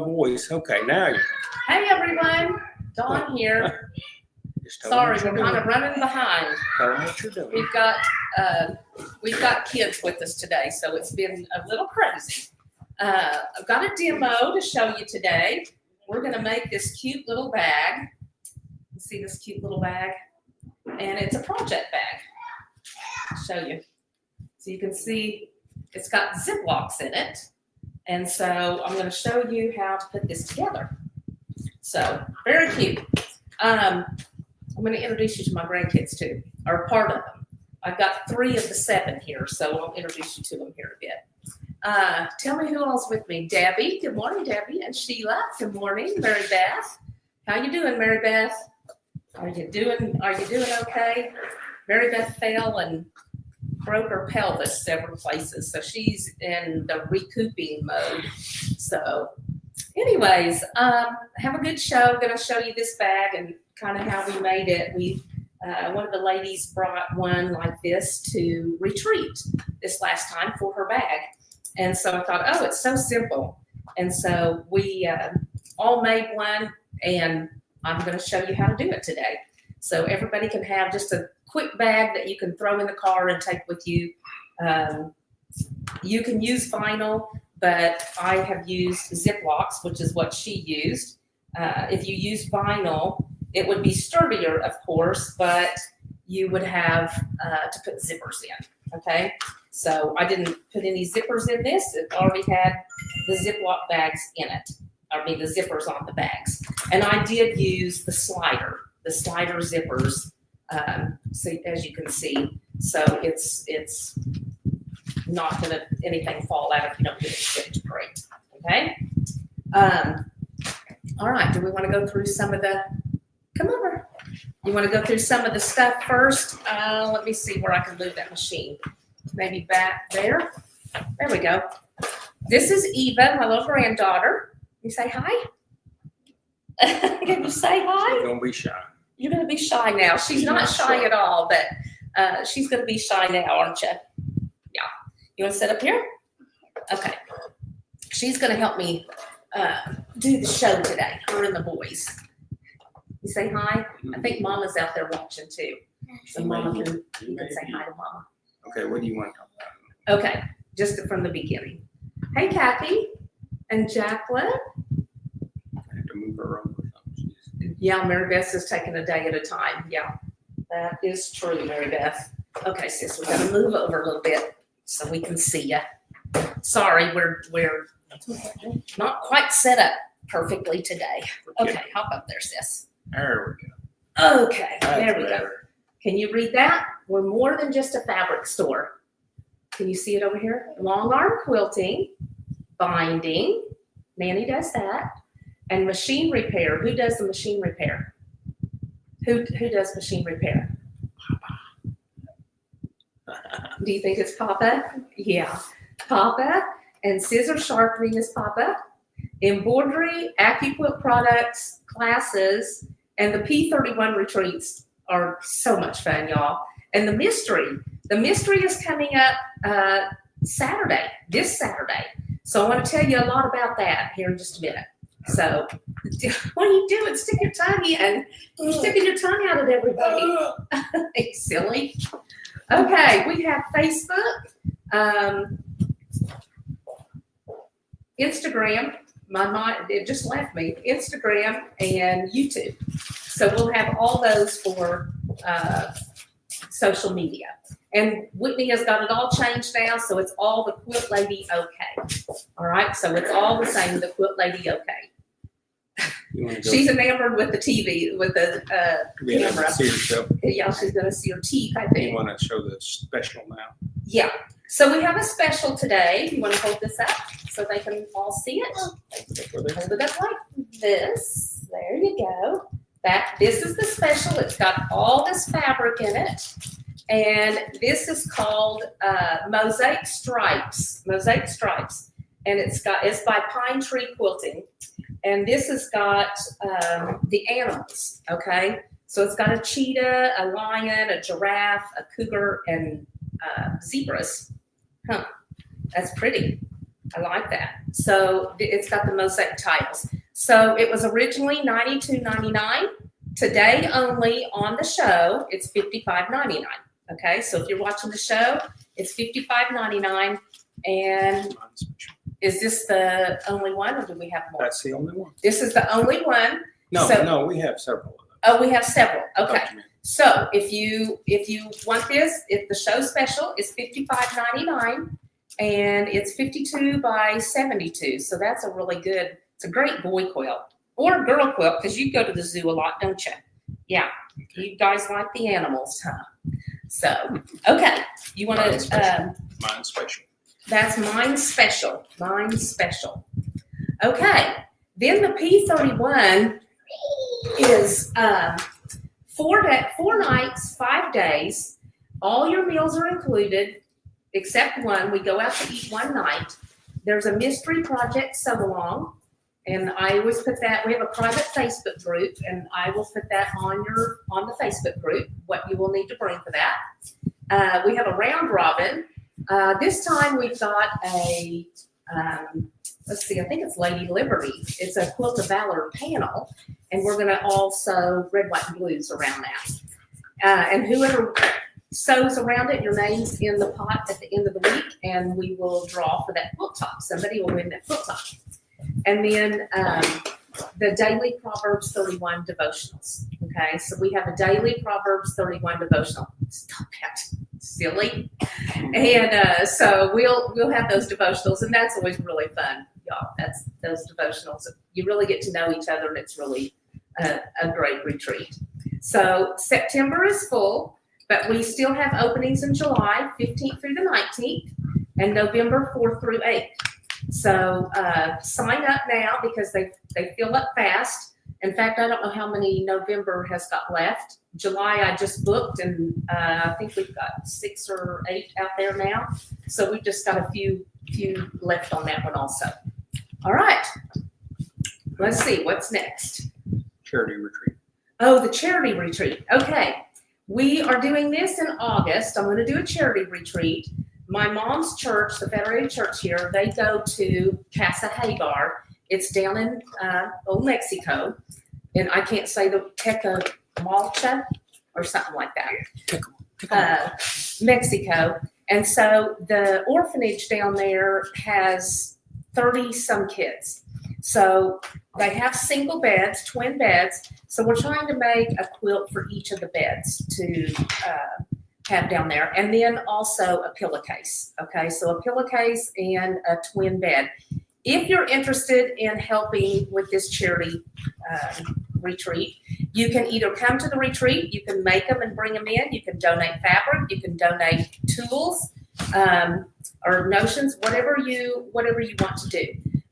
voice. Okay, now you Hey everyone, Dawn here. just tell them Sorry, what you're we're kind doing. of running behind. Tell them what you're doing. We've got kids with us today, so it's been a little crazy. I've got a demo to show you today. We're gonna make this cute little bag. You see this cute little bag? And it's a project bag. I'll show you. So you can see it's got Ziplocs in it. And so I'm gonna show you how to put this together. So, very cute. I'm going to introduce you to my grandkids too, or part of them. I've got 3 of the 7 here, so I'll introduce you to them here a bit. Tell me who else with me. Debbie. Good morning, Debbie. And Sheila. Good morning. Mary Beth. How you doing, Mary Beth? Are you doing okay? Mary Beth fell and broke her pelvis several places, so she's in the recouping mode. So anyways, have a good show. I'm going to show you this bag and kind of how we made it. One of the ladies brought one like this to retreat this last time for her bag. And so I thought, oh, it's so simple. And so we all made one, and I'm going to show you how to do it today. So everybody can have just a quick bag that you can throw in the car and take with you. You can use vinyl, but I have used Ziplocs, which is what she used. If you use vinyl, it would be sturdier, of course, but you would have to put zippers in, okay? So I didn't put any zippers in this. It already had the Ziploc bags in it. I mean, the zippers on the bags. And I did use the slider zippers, so as you can see. So it's not going to anything fall out if you don't get it shipped great. Okay. All right. Do we want to go through some of the? Come over. You want to go through some of the stuff first? Let me see where I can move that machine. Maybe back there. There we go. This is Eva, my little granddaughter. You say hi. Can you say hi? You're gonna be shy. You're going to be shy now. She's not shy at all, but she's going to be shy now, aren't you? Yeah. You want to sit up here? Okay. She's going to help me do the show today, her and the boys. You say hi? I think Mama's out there watching too. So Mama you can say hi to Mama. Okay, what do you want to talk about? Okay, just from the beginning. Hey, Kathy and Jacqueline. I have to move her over. Yeah, Mary Beth is taking a day at a time. Yeah, that is true, Mary Beth. Okay, sis, we got to move over a little bit so we can see you. Sorry, we're not quite set up perfectly today. Okay, hop up there, sis. There we go. Okay, there we go. Can you read that? We're more than just a fabric store. Can you see it over here? Long arm quilting, binding. Nanny does that. And machine repair. Who does the machine repair? Who does machine repair? Papa. Do you think it's Papa? Yeah. Papa. And scissor sharpening is Papa. Embroidery, AccuQuilt products, classes, and the P31 retreats are so much fun, y'all. And the mystery. The mystery is coming up Saturday, this Saturday. So I want to tell you a lot about that here in just a minute. So, what are you doing? Stick your tongue in. You're sticking your tongue out at everybody. Silly. Okay, we have Facebook, Instagram. My mind, it just left me. Instagram and YouTube. So we'll have all those for social media. And Whitney has got it all changed now, so it's all the Quilt Lady OK. All right, so it's all the same, the Quilt Lady OK. She's enamored with the TV, with the camera. See yourself. Yeah, she's going to see her teeth, I think. You want to show the special now? Yeah. So we have a special today. You want to hold this up so they can all see it? Hold it up like this. There you go. This is the special. It's got all this fabric in it. And this is called Mosaic Stripes. Mosaic Stripes. And it's by Pine Tree Quilting. And this has got the animals, okay? So it's got a cheetah, a lion, a giraffe, a cougar, and zebras. Huh, that's pretty. I like that. So it's got the mosaic tiles. So it was originally $92.99. Today only on the show, it's $55.99. Okay, so if you're watching the show, it's $55.99. And Mine's special. is this the only one, or do we have more? That's the only one. This is the only one. No, So- no, we have several of them. Oh, we have several. Okay. Documented. So if you want this, if the show special is $55.99 and it's 52 by 72. So that's a really good, it's a great boy quilt or girl quilt because you go to the zoo a lot, don't you? Yeah. You guys like the animals, huh? So, okay. You want Mine's to, special. Mine's special. that's mine special. Mine special. Okay. Then the P31 is 4 nights, 5 days. All your meals are included except one. We go out to eat one night. There's a mystery project sew along, and I always put that. We have a private Facebook group, and I will put that on the Facebook group. What you will need to bring for that. We have a round robin. This time we've got a. Let's see, I think it's Lady Liberty. It's a Quilt of Valor panel, and we're going to all sew red, white, and blues around that. And whoever sews around it, your name's in the pot at the end of the week, and we will draw for that quilt top. Somebody will win that quilt top. And then the daily Proverbs 31 devotionals. Okay, so we have a daily Proverbs 31 devotional. Stop that. Silly. And so we'll have those devotionals, and that's always really fun, y'all. That's those devotionals. You really get to know each other, and it's really a great retreat. So September is full, but we still have openings in July 15th through the 19th, and November 4th through 8th. So sign up now because they fill up fast. In fact, I don't know how many November has got left. July I just booked, and I think we've got 6 or 8 out there now. So we've just got a few left on that one also. All right. Let's see, what's next? Charity retreat. Oh, the charity retreat. Okay. We are doing this in August. I'm going to do a charity retreat. My mom's church, the Federated Church here, they go to Casa Hagar. It's down in Old Mexico. And I can't say the Tecamalcha or something like that. Mexico. And so the orphanage down there has 30 some kids. So they have single beds, twin beds. So we're trying to make a quilt for each of the beds to have down there. And then also a pillowcase. Okay, so a pillowcase and a twin bed. If you're interested in helping with this charity retreat, you can either come to the retreat, you can make them and bring them in, you can donate fabric, you can donate tools or notions, whatever you want to do.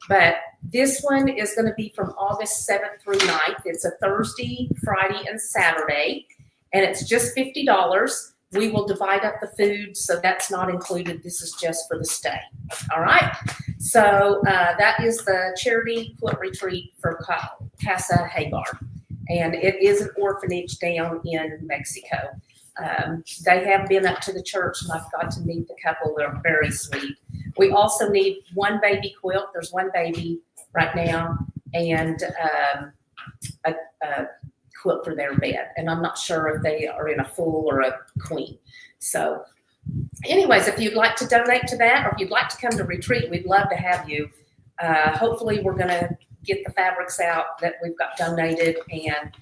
But this one is going to be from August 7th through 9th. It's a Thursday, Friday, and Saturday, and it's just $50. We will divide up the food, so that's not included. This is just for the stay. All right. So that is the charity quilt retreat for Casa Hagar, and it is an orphanage down in Mexico. They have been up to the church, and I've got to meet the couple. They're very sweet. We also need one baby quilt. There's one baby right now, and a quilt for their bed. And I'm not sure if they are in a full or a queen. So anyways, if you'd like to donate to that, or if you'd like to come to retreat, we'd love to have you. Hopefully we're going to get the fabrics out that we've got donated, and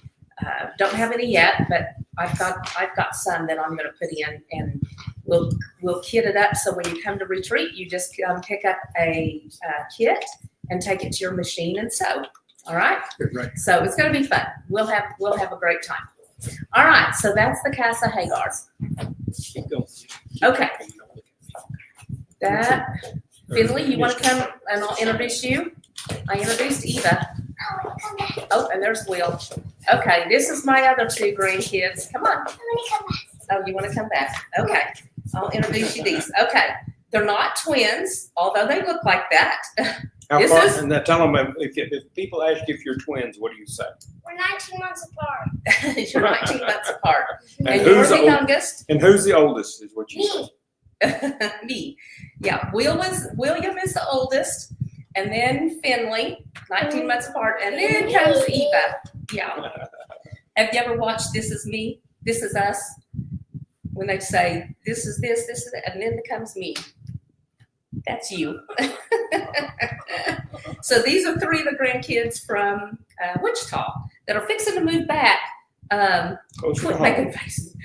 don't have any yet, but I've got some that I'm going to put in, and we'll kit it up. So when you come to retreat, you just pick up a kit and take it to your machine and sew. All right. Right. So it's going to be fun. We'll have a great time. All right. So that's the Casa Hagar. Keep going. Okay. That Finley, you want to come and I'll introduce you? I introduced Eva. Oh, and there's Will. Okay, this is my other 2 grandkids. Come on. Oh, you want to come back? Okay. I'll introduce you these. Okay. They're not twins, although they look like that. How This far, is- and now tell them if people ask you if you're twins, what do you say? We're 19 months apart. You're 19 months apart. And And who's you're the the old- youngest. And who's the oldest is what you Me. say. Me. Yeah, William is the oldest, and then Finley, 19 months apart, and then comes Eva. Yeah. Have you ever watched This Is Me? This Is Us? When they say, this is this is that, and then comes me. That's you. So these are 3 of the grandkids from Wichita that are fixing to move back. Quit making faces.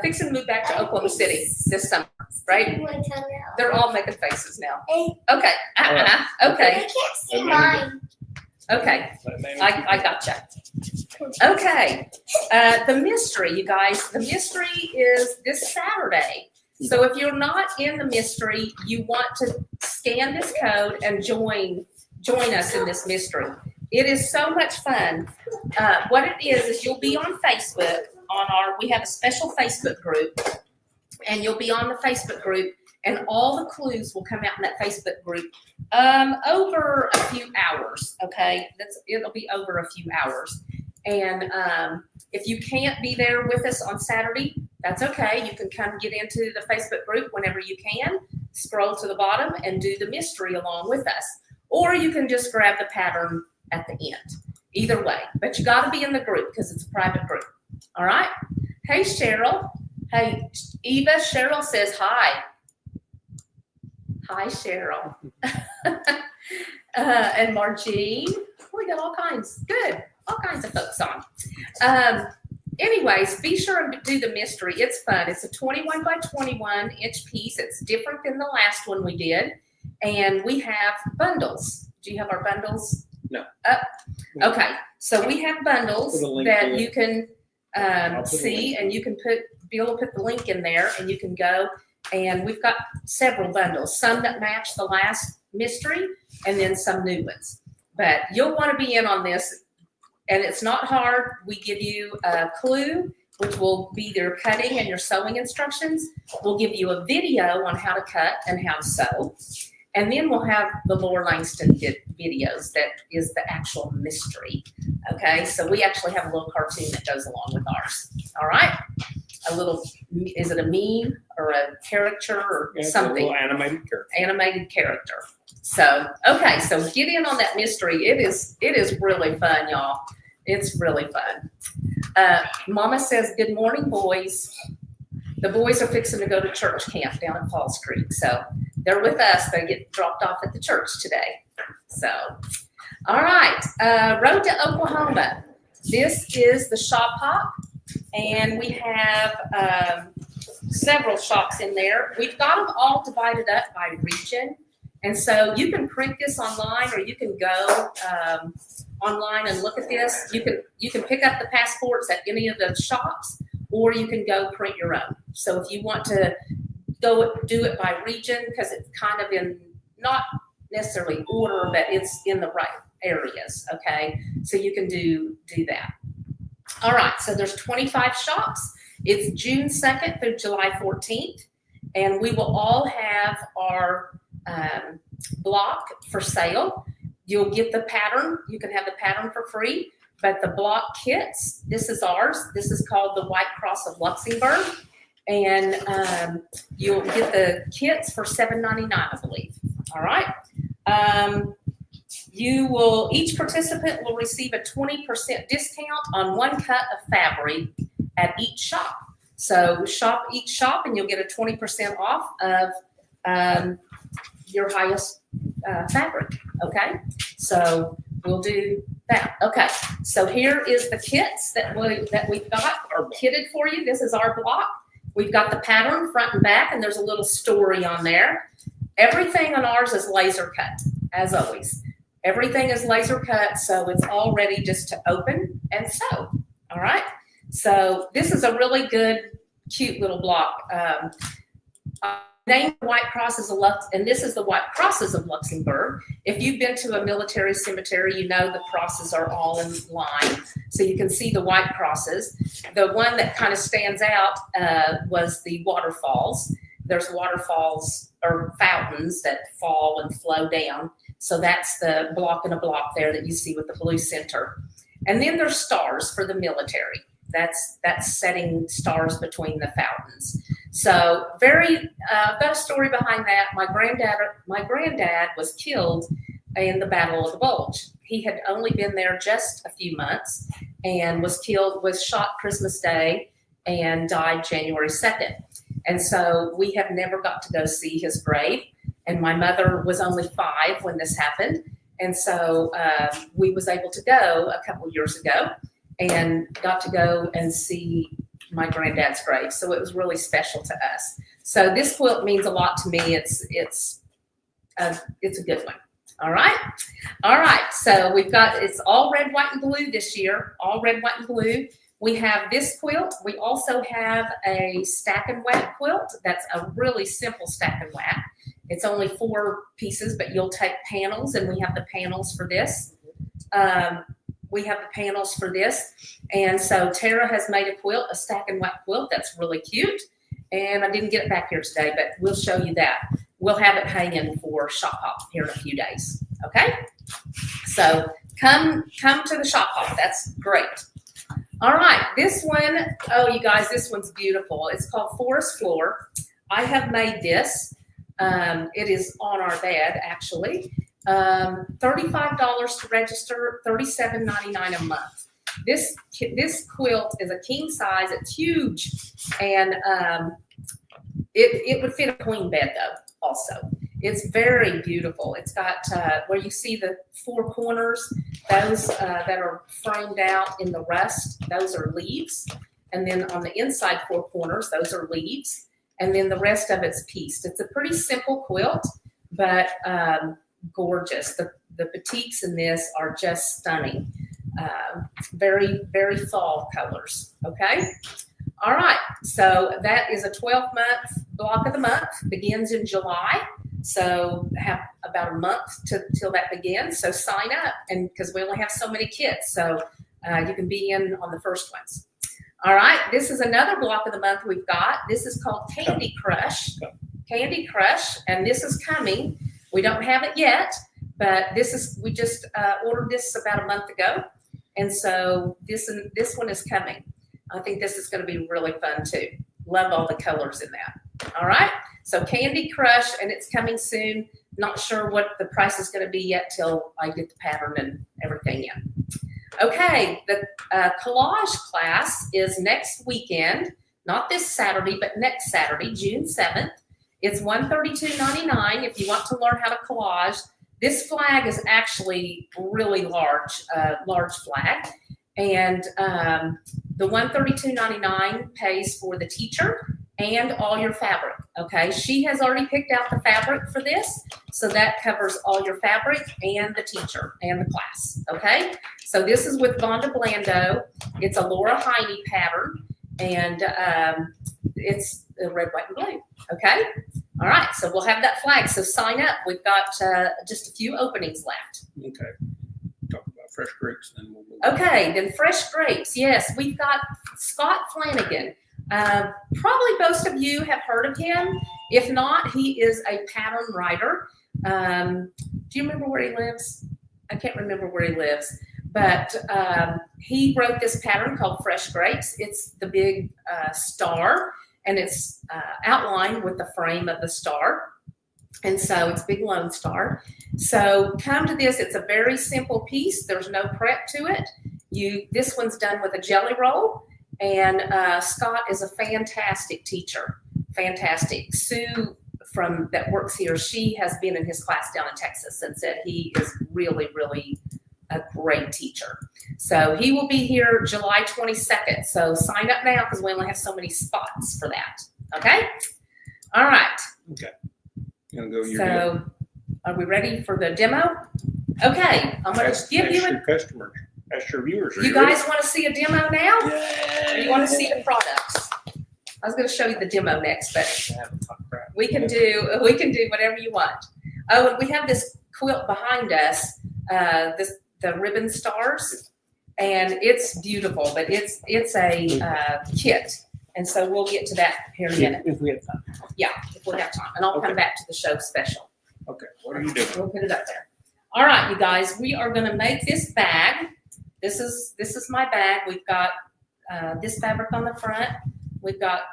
Fixing to move back to Oklahoma City this summer, right? They're all making faces now. Okay. Okay. I can't see mine. Okay. I gotcha. Okay. The mystery, you guys. The mystery is this Saturday. So if you're not in the mystery, you want to scan this code and join us in this mystery. It is so much fun. What it is you'll be on Facebook we have a special Facebook group, and you'll be on the Facebook group, and all the clues will come out in that Facebook group over a few hours. Okay, it'll be over a few hours, and if you can't be there with us on Saturday, that's okay. You can come get into the Facebook group whenever you can. Scroll to the bottom and do the mystery along with us, or you can just grab the pattern at the end. Either way, but you got to be in the group because it's a private group. All right. Hey, Cheryl. Hey, Eva. Cheryl says hi. Hi, Cheryl. And Margine. We got all kinds. Good. All kinds of folks on. Anyways, be sure and do the mystery. It's fun. It's a 21 by 21 inch piece. It's different than the last one we did. And we have bundles. Do you have our bundles? No. Okay. So we have bundles that you can see, and you can be able to put the link in there, and you can go. And we've got several bundles, some that match the last mystery, and then some new ones. But you'll want to be in on this. And it's not hard. We give you a clue, which will be their cutting and your sewing instructions. We'll give you a video on how to cut and how to sew. And then we'll have the Laura Langston videos. That is the actual mystery. Okay, so we actually have a little cartoon that goes along with ours. All right, a little, is it a meme or a caricature or something? A little animated character. Animated character. So, okay, so get in on that mystery. It is really fun, y'all. It's really fun. Mama says, good morning, boys. The boys are fixing to go to church camp down at Falls Creek. So they're with us. They get dropped off at the church today. So, all right. Road to Oklahoma. This is the shop hop. And we have several shops in there. We've got them all divided up by region. And so you can print this online, or you can go online and look at this. You can pick up the passports at any of the shops, or you can go print your own. So if you want to go do it by region, because it's kind of in not necessarily order, but it's in the right areas. Okay, so you can do that. All right, so there's 25 shops. It's June 2nd through July 14th, and we will all have our block for sale. You'll get the pattern. You can have the pattern for free, but the block kits, this is ours. This is called the White Cross of Luxembourg, and you'll get the kits for $7.99, I believe. All right. Each participant will receive a 20% discount on one cut of fabric at each shop. So shop each shop, and you'll get a 20% off of your highest fabric. Okay, so we'll do that. Okay, so here is the kits that we've got are kitted for you. This is our block. We've got the pattern front and back, and there's a little story on there. Everything on ours is laser cut, as always. Everything is laser cut, so it's all ready just to open and sew. All right, so this is a really good, cute little block. Named White Crosses of and this is the White Crosses of Luxembourg. If you've been to a military cemetery, you know the crosses are all in line, so you can see the white crosses. The one that kind of stands out was the waterfalls. There's waterfalls or fountains that fall and flow down. So that's the block and a block there that you see with the blue center. And then there's stars for the military. That's setting stars between the fountains. So I've got a story behind that. My granddad was killed in the Battle of the Bulge. He had only been there just a few months and was shot Christmas Day and died January 2nd. And so we have never got to go see his grave. And my mother was only 5 when this happened. And so we was able to go a couple years ago and got to go and see my granddad's grave. So it was really special to us. So this quilt means a lot to me. It's a good one. All right. So it's all red, white, and blue this year. All red, white, and blue. We have this quilt. We also have a stack and whack quilt. That's a really simple stack and whack. It's only 4 pieces, but you'll take panels, and we have the panels for this. And so Tara has made a quilt, a stack and whack quilt. That's really cute. And I didn't get it back here today, but we'll show you that. We'll have it hanging for shop hop here in a few days. Okay? So come to the shop hop. That's great. All right, this one, oh, you guys, this one's beautiful. It's called Forest Floor. I have made this. It is on our bed, actually. $35 to register, $37.99 a month. This quilt is a king size. It's huge, and it would fit a queen bed though. Also, it's very beautiful. It's got where you see the 4 corners, those that are framed out in the rust, those are leaves. And then on the inside 4 corners, those are leaves. And then the rest of it's pieced. It's a pretty simple quilt, but gorgeous. The batiks in this are just stunning. Very, very fall colors. Okay. All right. So that is a 12-month block of the month. Begins in July. So have about a month till that begins. So sign up, and because we only have so many kits, so you can be in on the first ones. All right, this is another block of the month we've got. This is called Candy Crush. Candy Crush, and this is coming. We don't have it yet, but we just ordered this about a month ago, and so this one is coming. I think this is going to be really fun too. Love all the colors in that. All right, so Candy Crush, and it's coming soon. Not sure what the price is going to be yet till I get the pattern and everything in. Okay, the collage class is next weekend, not this Saturday, but next Saturday, June 7th. It's $132.99 if you want to learn how to collage. This flag is actually really large flag. And the $132.99 pays for the teacher and all your fabric, okay? She has already picked out the fabric for this, so that covers all your fabric and the teacher and the class, okay? So this is with Vonda Blando. It's a Laura Heine pattern, and it's red, white, and blue, okay? All right, so we'll have that flag, so sign up. We've got just a few openings left. Okay. Talk about fresh grapes, then we'll move on. Okay, then fresh grapes. Yes, we've got Scott Flanagan. Probably most of you have heard of him. If not, he is a pattern writer. Do you remember where he lives? I can't remember where he lives, but he wrote this pattern called Fresh Grapes. It's the big star, and it's outlined with the frame of the star. And so it's Big Lone Star. So come to this. It's a very simple piece. There's no prep to it. This one's done with a jelly roll. And Scott is a fantastic teacher. Fantastic. Sue that works here, she has been in his class down in Texas and said he is really, really a great teacher. So he will be here July 22nd. So sign up now because we only have so many spots for that. Okay? All right. Okay. You want to go your So are we ready for the demo? Okay. I'm going to give you your customers. Ask your viewers. You guys want to see a demo now? Or you want to see the products? I was going to show you the demo next, but we can do whatever you want. Oh, and we have this quilt behind us, the ribbon stars, and it's beautiful, but it's a kit, and so we'll get to that here in a minute. If we have time. Yeah, if we have time, and I'll come back to the show special. Okay, what are you doing? We'll put it up there. All right, you guys, we are going to make this bag. This is my bag. We've got this fabric on the front. We've got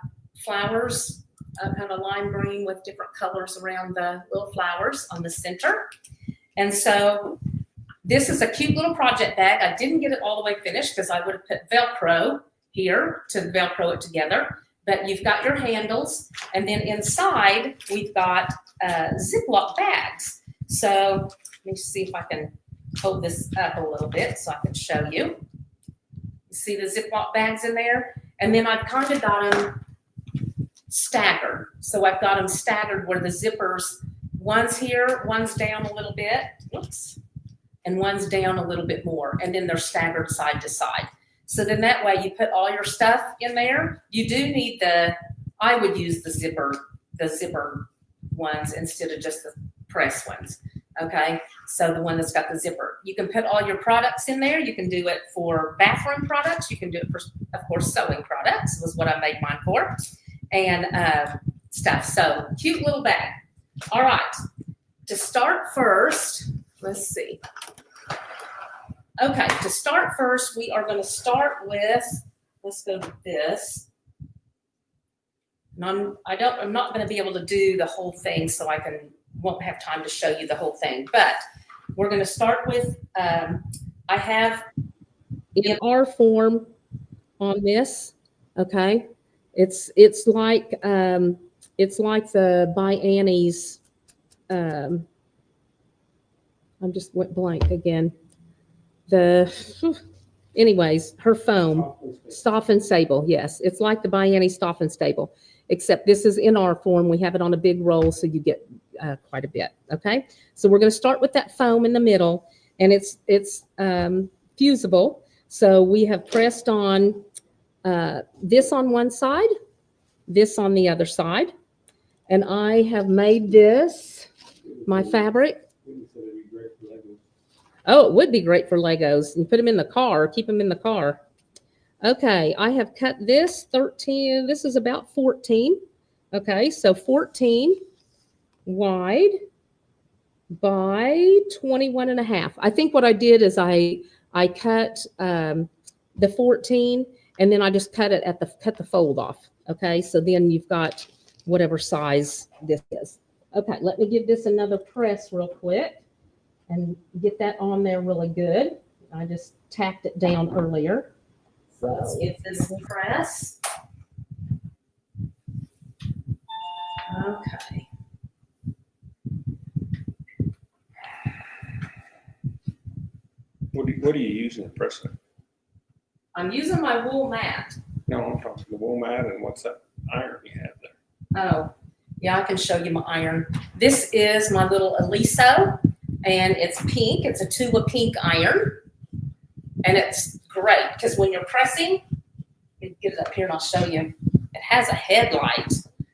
flowers kind of lime green with different colors around the little flowers on the center. And so this is a cute little project bag. I didn't get it all the way finished because I would have put Velcro here to Velcro it together. But you've got your handles, and then inside we've got Ziploc bags. So let me see if I can hold this up a little bit so I can show you. You see the Ziploc bags in there? And then I've kind of got them staggered. So I've got them staggered where the zippers, one's here, one's down a little bit, oops, and one's down a little bit more. And then they're staggered side to side. So then that way you put all your stuff in there. You do need I would use the zipper ones instead of just the press ones. Okay, so the one that's got the zipper. You can put all your products in there. You can do it for bathroom products. You can do it for, of course, sewing products was what I made mine for, and stuff. So cute little bag. All right, to start first, let's see. Okay, to start first, we are going to start with, let's go to this. And I'm not going to be able to do the whole thing, so won't have time to show you the whole thing. But we're going to start with, I have in R form on this. Okay, it's like the by Annie's. I just went blank again. Anyways, her foam, Stoff and Sable. Yes, it's like the by Annie Stoff and Sable, except this is in our form. We have it on a big roll, so you get quite a bit. Okay, so we're going to start with that foam in the middle, and it's fusible. So we have pressed on this on one side, this on the other side, and I have made this my fabric. Oh, it would be great for Legos. You put them in the car, keep them in the car. Okay, I have cut this 13. This is about 14. Okay, so 14 wide by 21 and a half. I think what I did is I cut the 14 and then I just cut the fold off. Okay, so then you've got whatever size this is. Okay, let me give this another press real quick and get that on there really good. I just tacked it down earlier. So let's get this press. Okay. What are you using to press it? I'm using my wool mat. No, I'm talking the wool mat, and what's that iron you have there? Oh, yeah, I can show you my iron. This is my little Aliso, and it's pink. It's a Tula pink iron, and it's great because when you're pressing, get it up here and I'll show you. It has a headlight,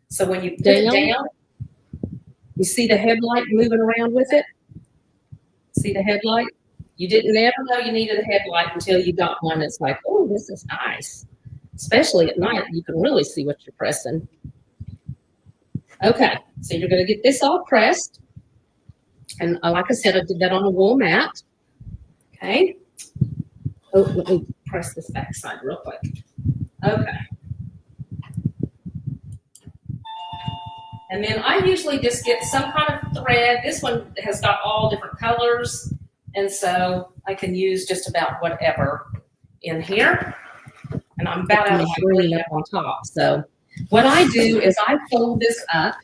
so when you put it down, you see the headlight moving around with it. See the headlight? You didn't ever know you needed a headlight until you got one. It's like, oh, this is nice, especially at night. You can really see what you're pressing. Okay, so you're going to get this all pressed. And like I said, I did that on a wool mat. Okay. Oh, let me press this back side real quick. Okay. And then I usually just get some kind of thread. This one has got all different colors. And so I can use just about whatever in here. And I'm about out of green up on top. So what I do is I fold this up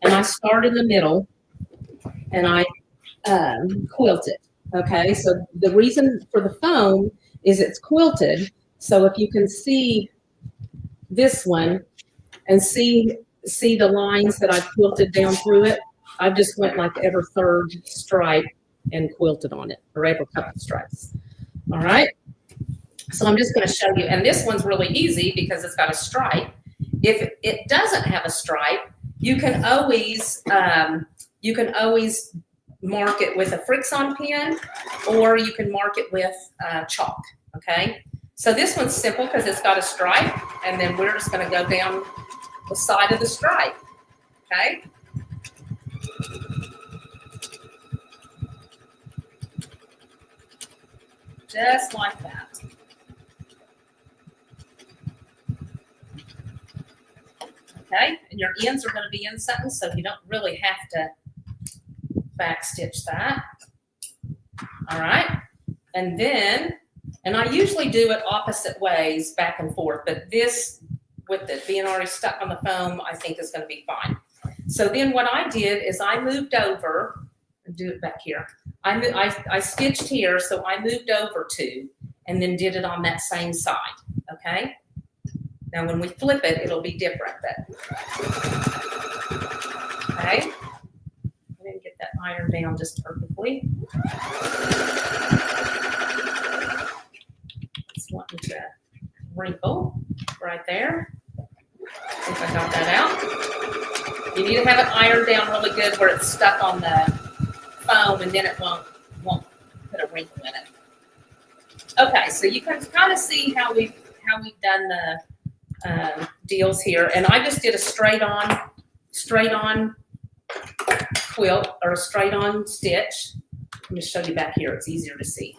and I start in the middle and I quilt it. Okay, so the reason for the foam is it's quilted. So if you can see this one and see the lines that I've quilted down through it, I've just went like every third stripe and quilted on it, or every couple stripes. All right, so I'm just going to show you, and this one's really easy because it's got a stripe. If it doesn't have a stripe, you can always mark it with a Frixion pen, or you can mark it with chalk. Okay, so this one's simple because it's got a stripe, and then we're just going to go down the side of the stripe. Okay. Just like that. okay? And your ends are gonna be in something, so you don't really have to back stitch that. All right, and then, and I usually do it opposite ways, back and forth, but this, with it being already stuck on the foam, I think is gonna be fine. So then what I did is I moved over, and do it back here. I stitched here, so I moved over 2, and then did it on that same side, okay? Now when we flip it, it'll be different, but, okay? I didn't get that iron down just perfectly. Just wanting to wrinkle right there. See if I got that out. You need to have it ironed down really good where it's stuck on the foam, and then it won't put a wrinkle in it. Okay, so you can kind of see how we've done the deals here, and I just did a straight on quilt, or a straight on stitch. Let me show you back here. It's easier to see.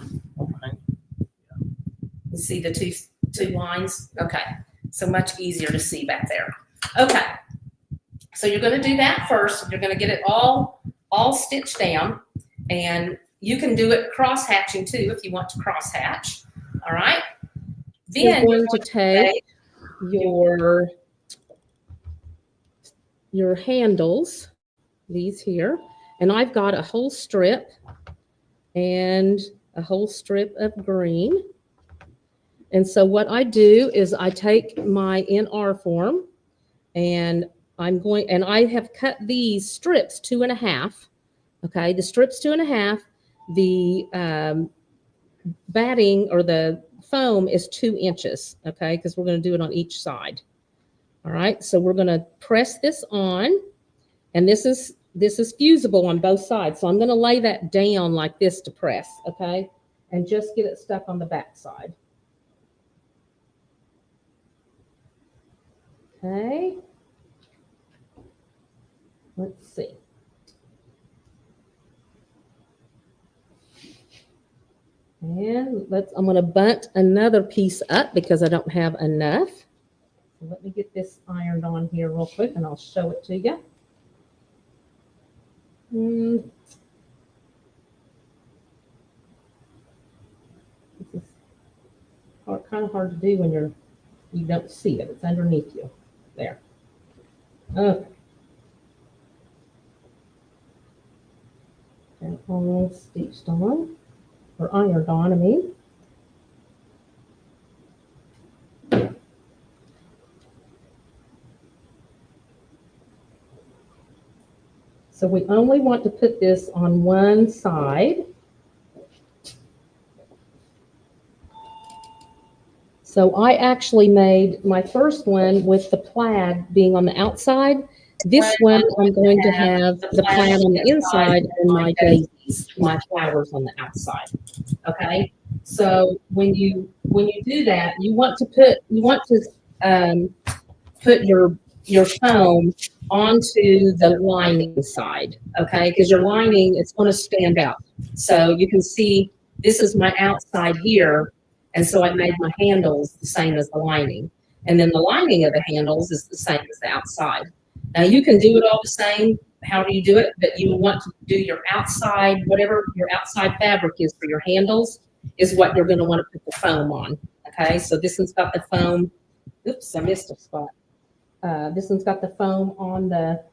You see the two lines? Okay, so much easier to see back there. Okay, so you're going to do that first. You're going to get it all stitched down, and you can do it cross hatching too if you want to cross hatch. All right. Then you're going to take your handles, these here, and I've got a whole strip and a whole strip of green. And so what I do is I take my NR form, and I have cut these strips 2.5. Okay, the strips 2.5. The batting, or the foam, is 2 inches. Okay, because we're going to do it on each side. All right, so we're going to press this on, and this is fusible on both sides. So I'm going to lay that down like this to press. Okay, and just get it stuck on the back side. Okay, let's see. And I'm going to bunt another piece up because I don't have enough. So let me get this ironed on here real quick, and I'll show it to you. This is kind of hard to do when you don't see it. It's underneath you. There. Okay. And all stitched on, or ironed on, I mean. So we only want to put this on one side. So I actually made my first one with the plaid being on the outside. This one I'm going to have the plaid on the inside and my daisies, my flowers on the outside. Okay. So when you do that, you want to put your foam onto the lining side. Okay, because your lining, it's going to stand out. So you can see this is my outside here. And so I made my handles the same as the lining. And then the lining of the handles is the same as the outside. Now you can do it all the same, however you do it, but you want to do your outside, whatever your outside fabric is for your handles is what you're going to want to put the foam on. Okay, so this one's got the foam. Oops, I missed a spot. This one's got the foam on the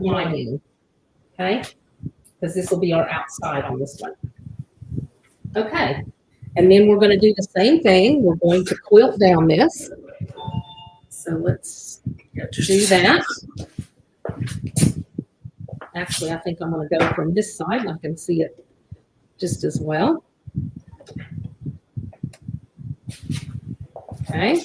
lining. Okay, because this will be our outside on this one. Okay, and then we're going to do the same thing. We're going to quilt down this. So let's do that. Actually, I think I'm going to go from this side, and I can see it just as well. Okay.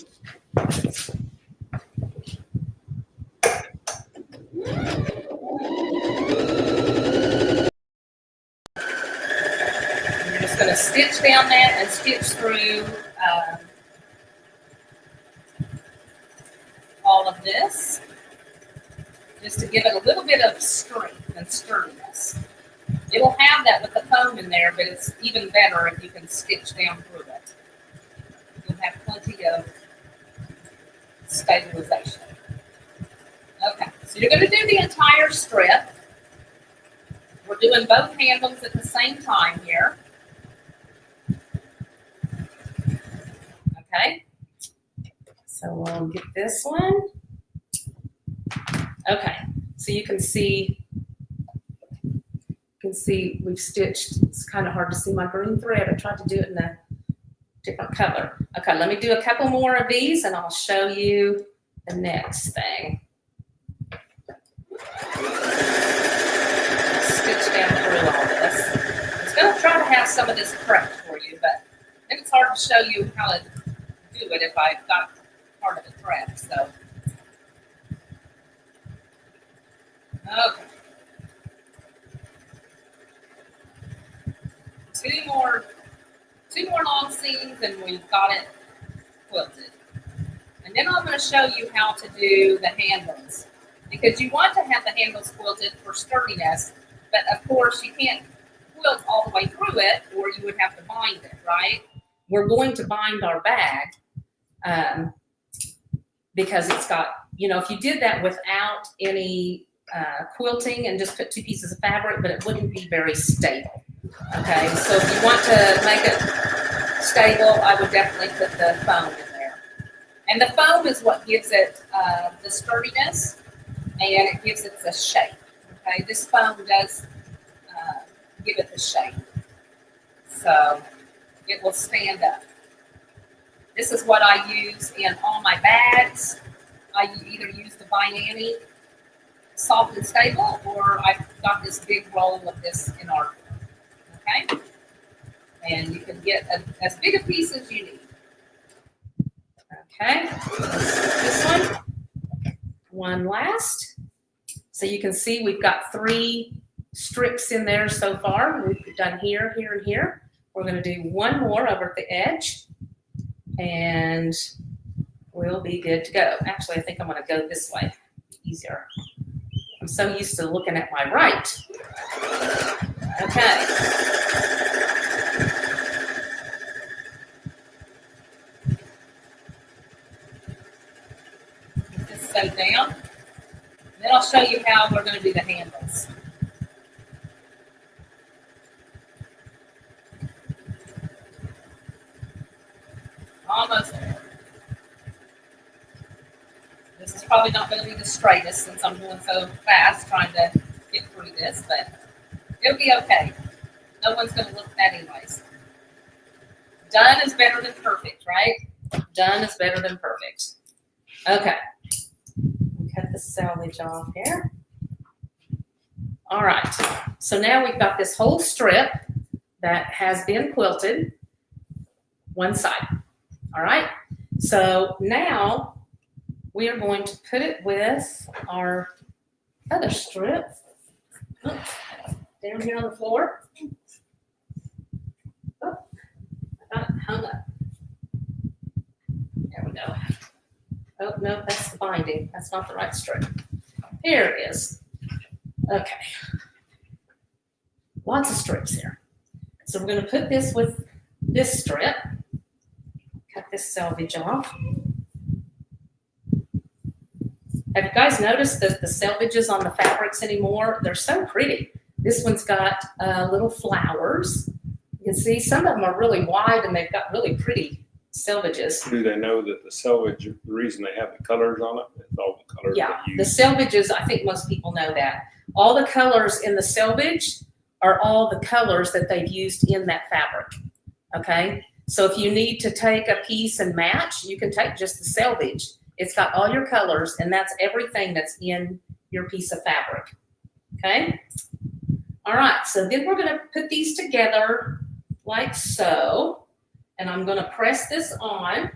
Going to stitch down that and stitch through all of this, just to give it a little bit of strength and sturdiness. It'll have that with the foam in there, but it's even better if you can stitch down through it. You'll have plenty of stabilization. Okay, so you're going to do the entire strip. We're doing both handles at the same time here. Okay, so we'll get this one. Okay, so you can see we've stitched. It's kind of hard to see my green thread. I tried to do it in a different color. Okay, let me do a couple more of these and I'll show you the next thing. Stitch down through all this. I was going to try to have some of this prepped for you, but I think it's hard to show you how to do it if I've got part of it prepped. So, okay. Two more long seams and we've got it quilted. And then I'm going to show you how to do the handles, because you want to have the handles quilted for sturdiness, but of course you can't quilt all the way through it or you would have to bind it, right? We're going to bind our bag because it's got, you know, if you did that without any quilting and just put two pieces of fabric, but it wouldn't be very stable. Okay, so if you want to make it stable, I would definitely put the foam in there. And the foam is what gives it the sturdiness and it gives it the shape. Okay, this foam does give it the shape. So it will stand up. This is what I use in all my bags. I either use the Binani Soft and Stable, or I've got this big roll of this in our. Okay, and you can get as big a piece as you need. Okay, this one last. So you can see we've got 3 strips in there so far. We've done here, here, and here. We're going to do one more over at the edge, and we'll be good to go. Actually, I think I'm going to go this way. Easier. I'm so used to looking at my right. Okay. Get this sewed down. Then I'll show you how we're going to do the handles. Almost there. This is probably not going to be the straightest since I'm going so fast trying to get through this, but it'll be okay. No one's going to look at that anyways. Done is better than perfect, right? Done is better than perfect. Okay. Cut the selvage off here. All right. So now we've got this whole strip that has been quilted one side. All right. So now we are going to put it with our other strip. Oops. Down here on the floor. Oh, I got it hung up. There we go. Oh, no, that's the binding. That's not the right strip. Here it is. Okay. Lots of strips here. So we're going to put this with this strip. Cut this selvage off. Have you guys noticed that the selvages on the fabrics anymore? They're so pretty. This one's got little flowers. You can see some of them are really wide and they've got really pretty selvages. Do they know that the selvage, the reason they have the colors on it, is all the colors Yeah, they use? the selvages, I think most people know that. All the colors in the selvage are all the colors that they've used in that fabric, okay? So if you need to take a piece and match, you can take just the selvage. It's got all your colors, and that's everything that's in your piece of fabric, okay? All right, so then we're gonna put these together like so, and I'm gonna press this on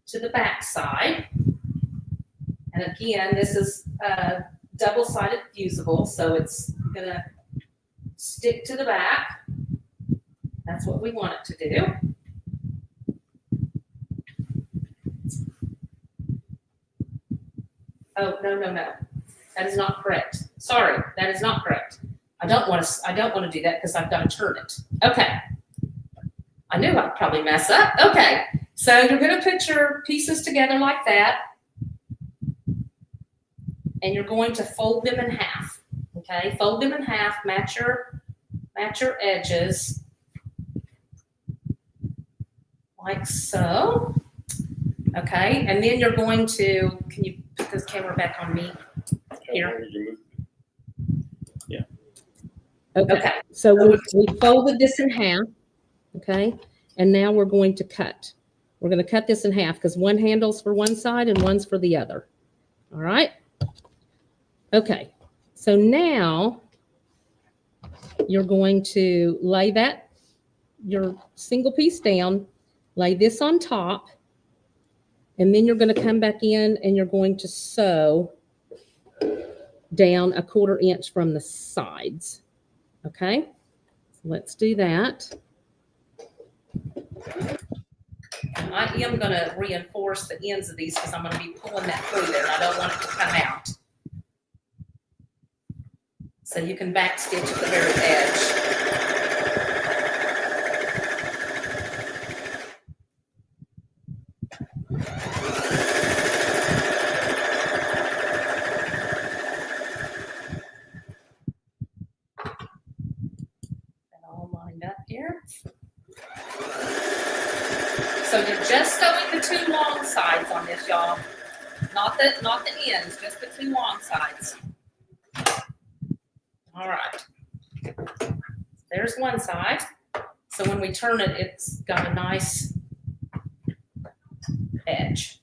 to the back side. And again, this is double-sided fusible, so it's gonna stick to the back. That's what we want it to do. Oh, no, no, no. That is not correct. Sorry, that is not correct. I don't want to do that because I've got to turn it. Okay. I knew I'd probably mess up. Okay. So you're going to put your pieces together like that. and you're going to fold them in half. Okay, fold them in half, match your edges like so. Okay, and then you're going to, can you put this camera back on me? Here. Yeah. Okay. So we folded this in half. Okay. And now we're going to cut. We're going to cut this in half because one handle's for one side and one's for the other. All right. Okay. So now you're going to lay your single piece down, lay this on top, and then you're going to come back in and you're going to sew down 1/4 inch from the sides. Okay. So let's do that. I am going to reinforce the ends of these because I'm going to be pulling that through there, and I don't want it to come out. So you can back stitch at the very edge. And all lined up here. So you're just sewing the 2 long sides on this, y'all. Not the ends, just the 2 long sides. All right. There's one side. So when we turn it, it's got a nice edge.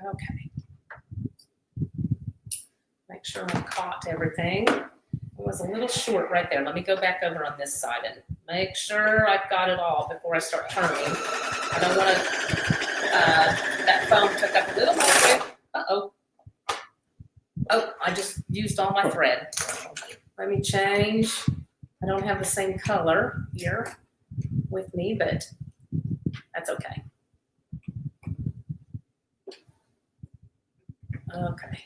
Okay. Make sure I caught everything. It was a little short right there. Let me go back over on this side and make sure I've got it all before I start turning. I don't want to, that foam took up a little more. Uh-oh. Oh, I just used all my thread. Let me change. I don't have the same color here with me, but that's okay. Okay.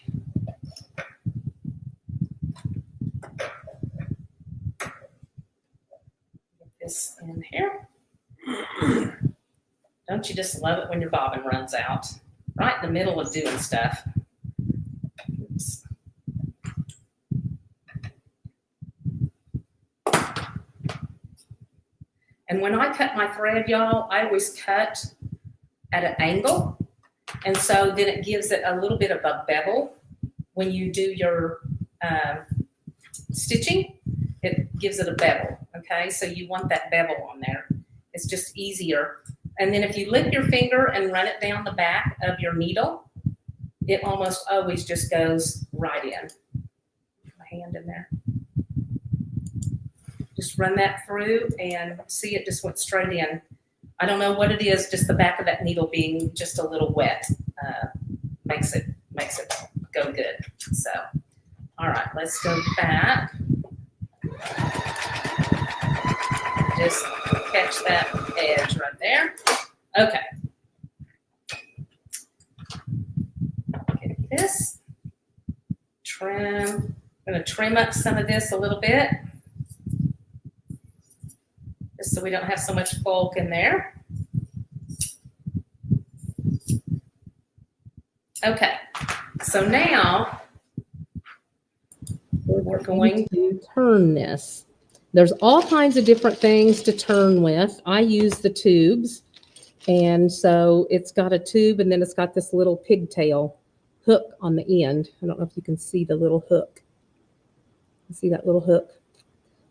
Get this in here. Don't you just love it when your bobbin runs out? Right in the middle of doing stuff. Oops. And when I cut my thread, y'all, I always cut at an angle. And so then it gives it a little bit of a bevel when you do your stitching. It gives it a bevel, okay? So you want that bevel on there. It's just easier. And then if you lift your finger and run it down the back of your needle, it almost always just goes right in. My hand in there. Just run that through and see it just went straight in. I don't know what it is, just the back of that needle being just a little wet makes it go good. So, all right, let's go back. Just catch that edge right there. Okay. Get this. Trim. I'm going to trim up some of this a little bit, just so we don't have so much bulk in there. Okay, so now we're going to turn this. There's all kinds of different things to turn with. I use the tubes, and so it's got a tube, and then it's got this little pigtail hook on the end. I don't know if you can see the little hook. You see that little hook?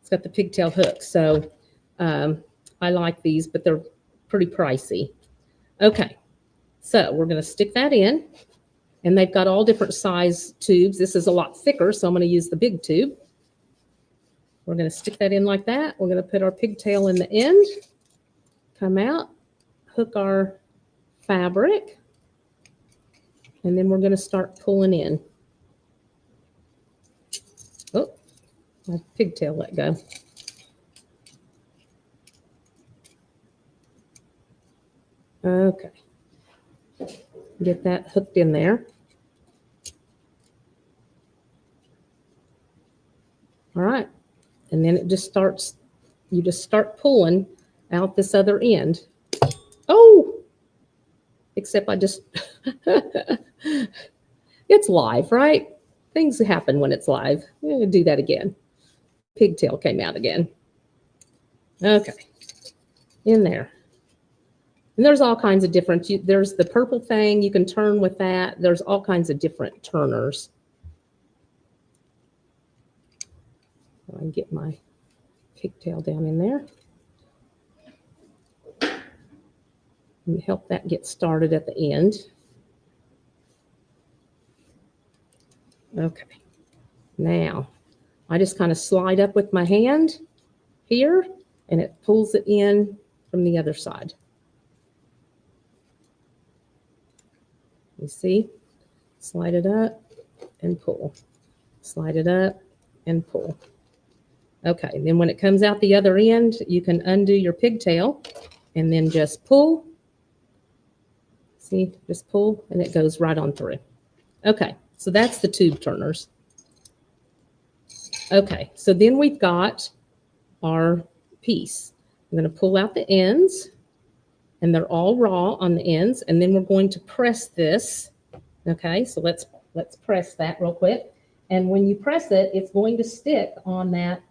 It's got the pigtail hook. So I like these, but they're pretty pricey. Okay, so we're going to stick that in, and they've got all different size tubes. This is a lot thicker, so I'm going to use the big tube. We're going to stick that in like that. We're going to put our pigtail in the end, come out, hook our fabric, and then we're going to start pulling in. Oh, My pigtail let go. Okay. Get that hooked in there. All right. And then it just starts, you just start pulling out this other end. Oh, except I just, it's live, right? Things happen when it's live. I'm going to do that again. Pigtail came out again. Okay. In there. And there's all kinds of different, there's the purple thing you can turn with that. There's all kinds of different turners. So I can get my pigtail down in there. And help that get started at the end. Okay. Now, I just kind of slide up with my hand here, and it pulls it in from the other side. You see? Slide it up and pull. Slide it up and pull. Okay, and then when it comes out the other end, you can undo your pigtail and then just pull. See, just pull, and it goes right on through. Okay, so that's the tube turners. Okay, so then we've got our piece. I'm going to pull out the ends, and they're all raw on the ends, and then we're going to press this. Okay, so let's press that real quick. And when you press it, it's going to stick on that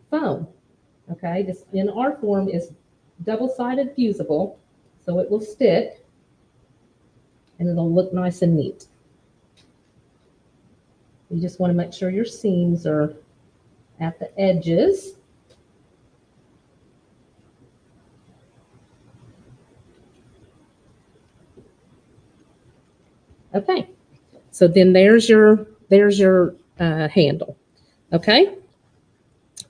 foam. Okay, this in our form is double-sided fusible, so it will stick, and it'll look nice and neat. You just want to make sure your seams are at the edges. Okay, so then there's your handle. Okay,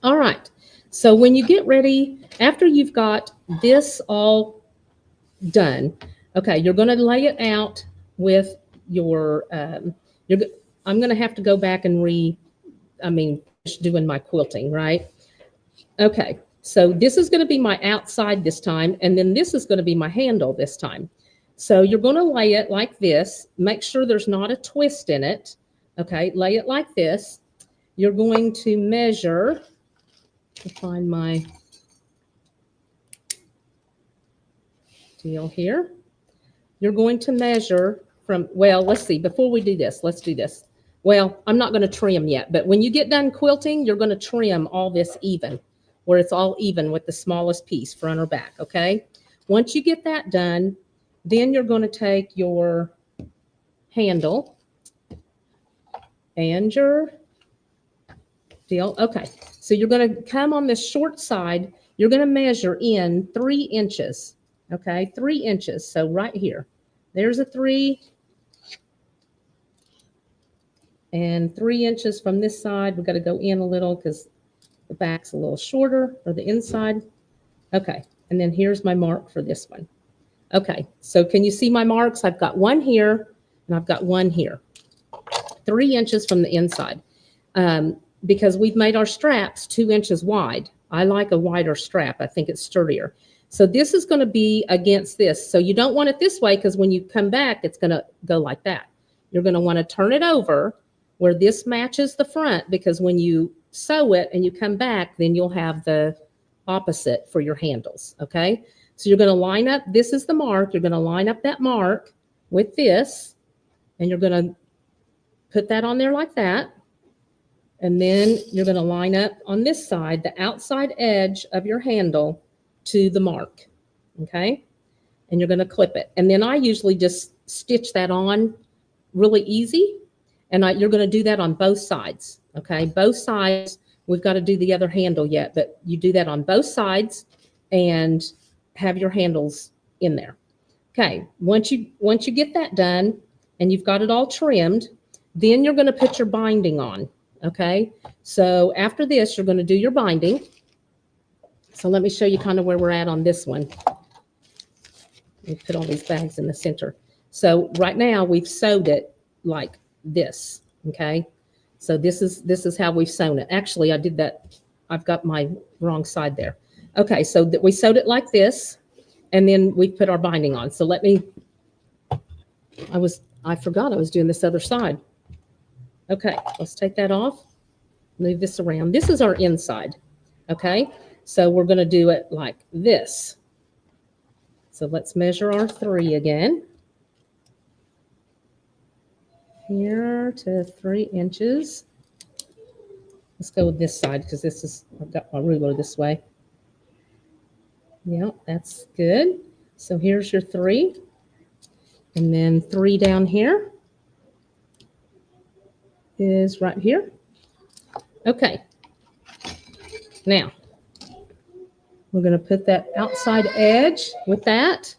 all right. So when you get ready, after you've got this all done, okay, you're going to lay it out with your. I'm going to have to go back and finish doing my quilting, right? Okay, so this is going to be my outside this time, and then this is going to be my handle this time. So you're going to lay it like this. Make sure there's not a twist in it. Okay, lay it like this. You're going to measure, to find my deal here. You're going to measure from, well, let's see, before we do this, let's do this. Well, I'm not going to trim yet, but when you get done quilting, you're going to trim all this even, where it's all even with the smallest piece, front or back, okay? Once you get that done, then you're going to take your handle and your deal. Okay, so you're going to come on this short side. You're going to measure in 3 inches, okay? 3 inches, so right here. There's a 3. And 3 inches from this side. We've got to go in a little because the back's a little shorter, or the inside. Okay, and then here's my mark for this one. Okay, so can you see my marks? I've got one here, and I've got one here. 3 inches from the inside. Because we've made our straps 2 inches wide. I like a wider strap. I think it's sturdier. So this is going to be against this. So you don't want it this way, because when you come back, it's going to go like that. You're going to want to turn it over where this matches the front, because when you sew it and you come back, then you'll have the opposite for your handles, okay? So you're going to line up, this is the mark, you're going to line up that mark with this, and you're going to put that on there like that, and then you're going to line up on this side, the outside edge of your handle to the mark, okay? And you're going to clip it. And then I usually just stitch that on really easy, and you're going to do that on both sides, okay? Both sides. We've got to do the other handle yet, but you do that on both sides and have your handles in there. Okay, once you get that done and you've got it all trimmed, then you're going to put your binding on, okay? So after this, you're going to do your binding. So let me show you kind of where we're at on this one. We put all these bags in the center. So right now we've sewed it like this, okay? So this is how we've sewn it. Actually, I did that. I've got my wrong side there. Okay, so that we sewed it like this, and then we put our binding on. So let me, I forgot I was doing this other side. Okay, let's take that off, move this around. This is our inside, okay? So we're gonna do it like this. So let's measure our 3 again. Here to 3 inches. Let's go with this side because this is, I've got my ruler this way. Yeah, that's good. So here's your 3. And then 3 down here is right here. Okay. Now, we're going to put that outside edge with that.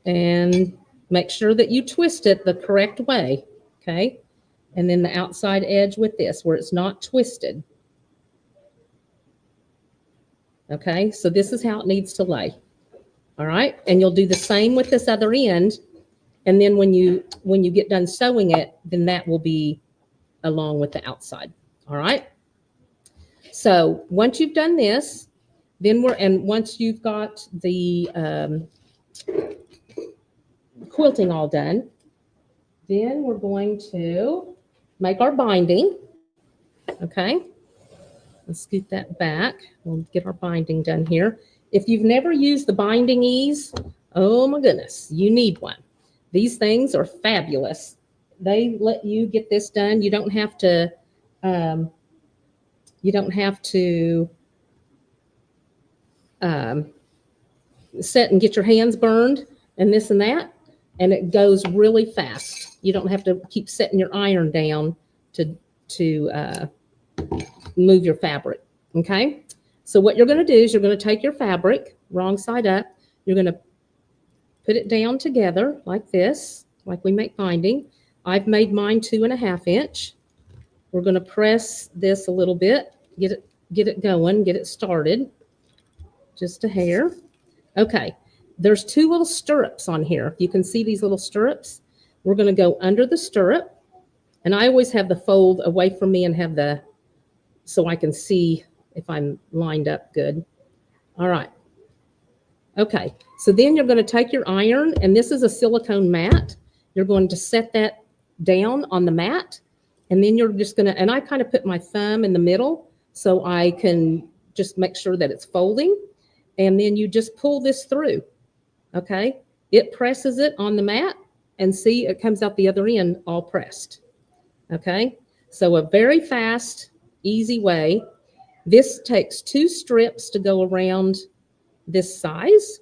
And make sure that you twist it the correct way. Okay. And then the outside edge with this where it's not twisted. Okay. So this is how it needs to lay. All right. And you'll do the same with this other end. And then when you get done sewing it, then that will be along with the outside. All right. So once you've done this, then once you've got the quilting all done, then we're going to make our binding. Okay. Let's scoot that back. We'll get our binding done here. If you've never used the binding ease, oh my goodness, you need one. These things are fabulous. They let you get this done. You don't have to sit and get your hands burned and this and that. And it goes really fast. You don't have to keep setting your iron down to move your fabric. Okay. So what you're going to do is you're going to take your fabric, wrong side up. You're going to put it down together like this, like we make binding. I've made mine 2.5 inch. We're going to press this a little bit, get it going, get it started. Just a hair. Okay. There's 2 little stirrups on here. You can see these little stirrups. We're going to go under the stirrup. And I always have the fold away from me and have so I can see if I'm lined up good. All right. Okay. So then you're going to take your iron, and this is a silicone mat. You're going to set that down on the mat. And then you're just going to, and I kind of put my thumb in the middle so I can just make sure that it's folding. And then you just pull this through. Okay. It presses it on the mat, and see, it comes out the other end all pressed. Okay. So a very fast, easy way. This takes 2 strips to go around this size.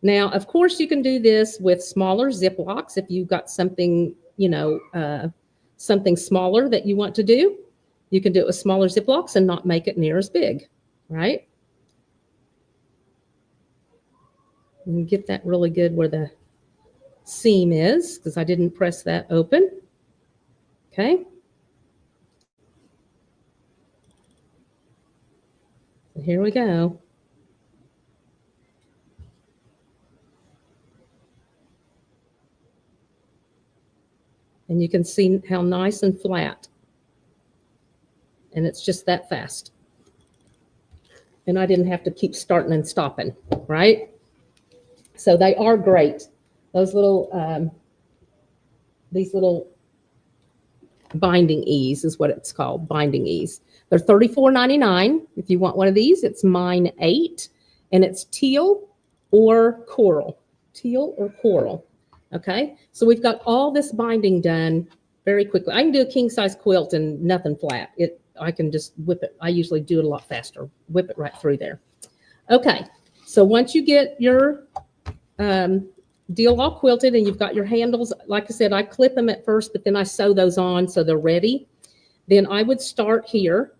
Now, of course, you can do this with smaller Ziplocs if you've got something, something smaller that you want to do. You can do it with smaller Ziplocs and not make it near as big, right? And get that really good where the seam is, because I didn't press that open. Okay. And here we go. And you can see how nice and flat. And it's just that fast. And I didn't have to keep starting and stopping, right? So they are great. Those little, these little binding ease is what it's called, binding ease. They're $34.99. If you want one of these, it's mine 8, and it's teal or coral. Teal or coral. Okay, so we've got all this binding done very quickly. I can do a king size quilt and nothing flat. I can just whip it. I usually do it a lot faster. Whip it right through there. Okay, so once you get your deal all quilted and you've got your handles, like I said, I clip them at first, but then I sew those on so they're ready. Then I would start here,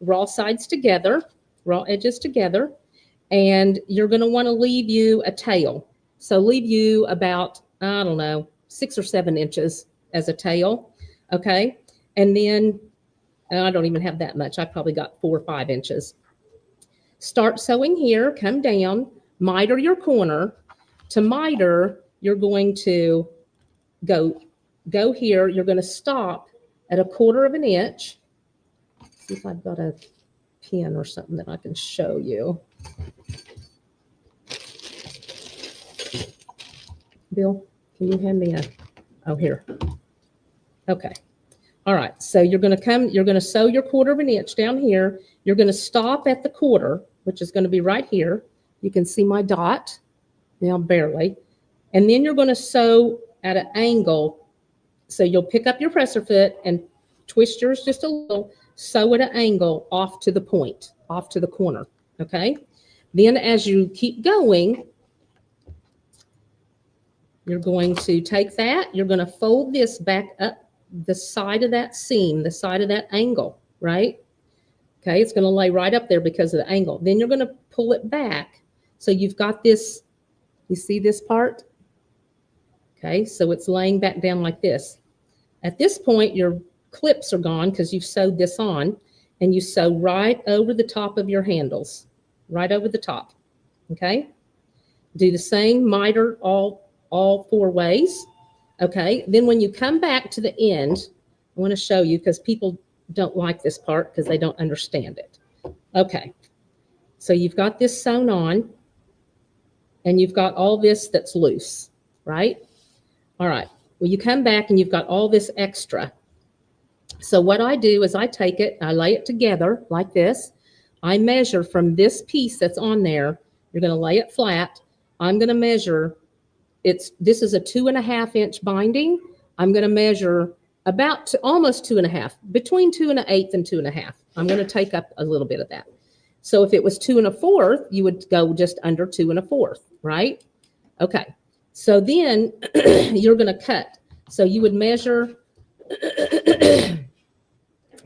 raw sides together, raw edges together, and you're going to want to leave you a tail. So leave you about, I don't know, 6 or 7 inches as a tail. Okay. And then I don't even have that much. I probably got 4 or 5 inches. Start sewing here, come down, miter your corner. To miter, you're going to go go here. You're going to stop at 1/4 of an inch. See if I've got a pen or something that I can show you. Bill, can you hand me oh, here. Okay. All right. So you're going to sew your 1/4 of an inch down here. You're going to stop at the 1/4, which is going to be right here. You can see my dot now, barely. And then you're going to sew at an angle. So you'll pick up your presser foot and twist yours just a little, sew at an angle off to the point, off to the corner. Okay. Then as you keep going, you're going to take that, you're going to fold this back up the side of that seam, the side of that angle, right? Okay, it's going to lay right up there because of the angle. Then you're going to pull it back. So you've got this, you see this part? Okay, so it's laying back down like this. At this point, your clips are gone because you've sewed this on, and you sew right over the top of your handles, right over the top. Okay, do the same miter all 4 ways. Okay, then when you come back to the end, I want to show you because people don't like this part because they don't understand it. Okay, so you've got this sewn on and you've got all this that's loose, right? All right, well, you come back and you've got all this extra. So what I do is I take it, I lay it together like this. I measure from this piece that's on there. You're going to lay it flat. I'm going to measure. This is a 2.5 inch binding. I'm going to measure about almost 2.5, between 2 1/8 and 2.5. I'm going to take up a little bit of that. So if it was 2 1/4, you would go just under 2 1/4, right? Okay. So then you're going to cut. So you would measure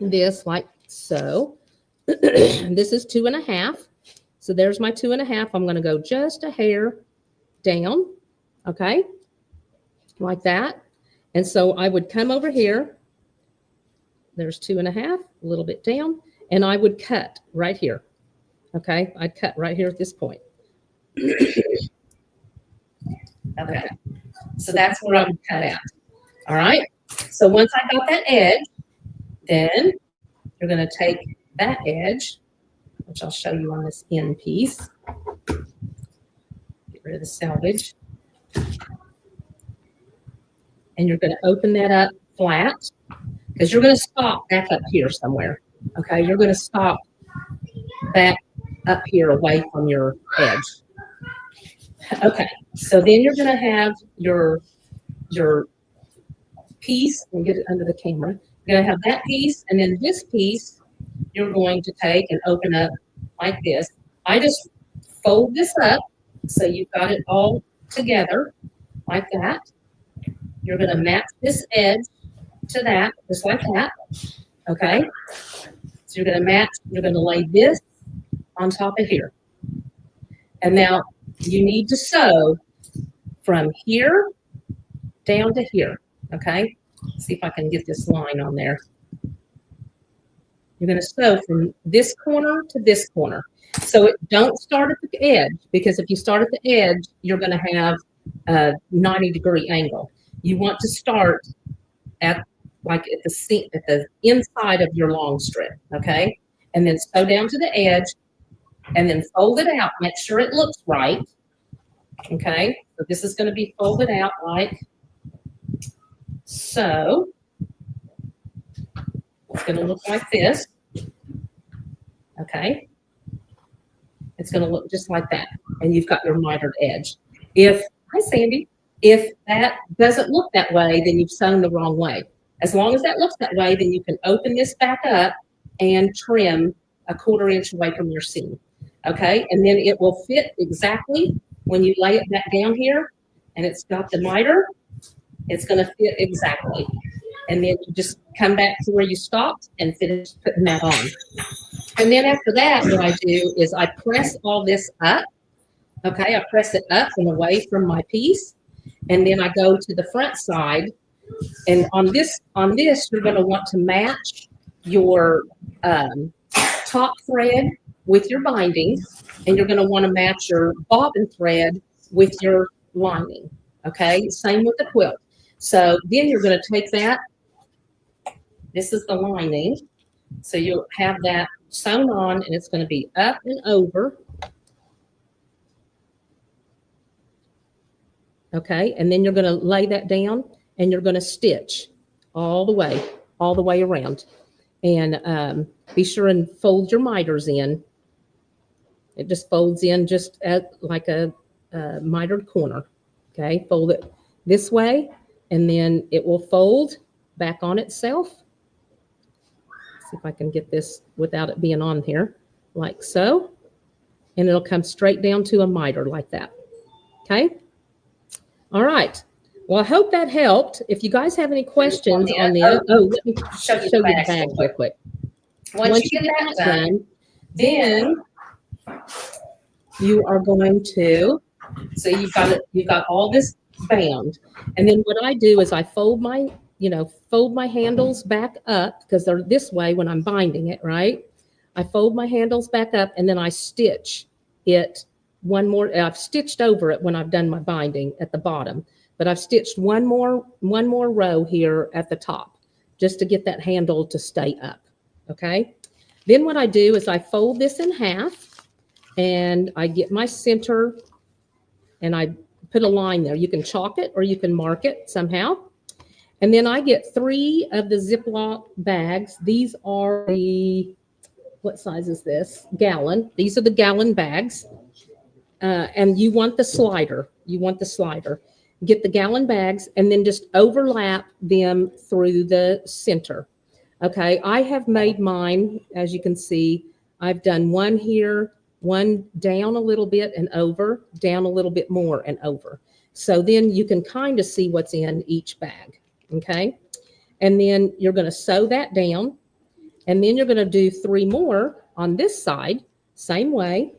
this like so. This is 2.5. So there's my 2.5. I'm going to go just a hair down. Okay, like that. And so I would come over here. There's 2.5, a little bit down, and I would cut right here. Okay, I'd cut right here at this point. Okay, so that's where I would cut out. All right, so once I got that edge, then you're going to take that edge, which I'll show you on this end piece. Get rid of the selvage. And you're going to open that up flat because you're going to stop back up here somewhere. Okay, you're going to stop back up here away from your edge. Okay, so then you're going to have your piece, and get it under the camera. You're going to have that piece, and then this piece you're going to take and open up like this. I just fold this up so you've got it all together like that. You're going to match this edge to that, just like that. Okay? So you're going to match, you're going to lay this on top of here. And now you need to sew from here down to here. Okay? Let's see if I can get this line on there. You're going to sew from this corner to this corner. So don't start at the edge, because if you start at the edge, you're going to have a 90-degree angle. You want to start at the inside of your long strip, okay? And then sew down to the edge and then fold it out. Make sure it looks right, okay? So this is going to be folded out like so. It's going to look like this, okay? It's going to look just like that. And you've got your mitered edge. Hi, Sandy. If that doesn't look that way, then you've sewn the wrong way. As long as that looks that way, then you can open this back up and trim a 1/4 inch away from your seam. Okay, and then it will fit exactly when you lay it back down here, and it's got the miter. It's going to fit exactly. And then you just come back to where you stopped and finish putting that on. And then after that, what I do is I press all this up. Okay, I press it up and away from my piece. And then I go to the front side, and on this, you're going to want to match your top thread with your binding, and you're going to want to match your bobbin thread with your lining. Okay, same with the quilt. So then you're going to take that. This is the lining. So you'll have that sewn on, and it's going to be up and over. Okay, and then you're going to lay that down, and you're going to stitch all the way around. And be sure and fold your miters in. It just folds in just at like a mitered corner. Okay, fold it this way, and then it will fold back on itself. See if I can get this without it being on here, like so. And it'll come straight down to a miter like that. Okay. All right. Well, I hope that helped. If you guys have any questions on the other, let me Show you show the you the bags bags real quick. Once you get that done, then you are going to, so you've got all this bound. And then what I do is I fold my handles back up because they're this way when I'm binding it, right? I fold my handles back up and then I stitch it one more. I've stitched over it when I've done my binding at the bottom, but I've stitched one more row here at the top just to get that handle to stay up. Okay. Then what I do is I fold this in half and I get my center and I put a line there. You can chalk it or you can mark it somehow. And then I get 3 of the Ziploc bags. These are what size is this? Gallon. These are the gallon bags. And you want the slider. Get the gallon bags and then just overlap them through the center. Okay, I have made mine, as you can see, I've done one here, one down a little bit and over, down a little bit more and over. So then you can kind of see what's in each bag, okay? And then you're gonna sew that down, and then you're gonna do 3 more on this side, same way.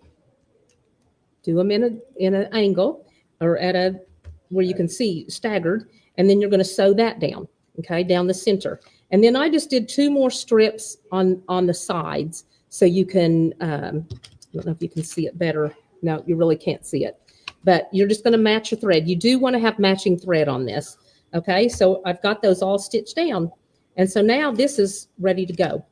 Do them in an angle or at where you can see staggered, and then you're gonna sew that down, okay, down the center. And then I just did 2 more strips on the sides so you can, I don't know if you can see it better. No, you really can't see it. But you're just going to match your thread. You do want to have matching thread on this. Okay, so I've got those all stitched down. And so now this is ready to go.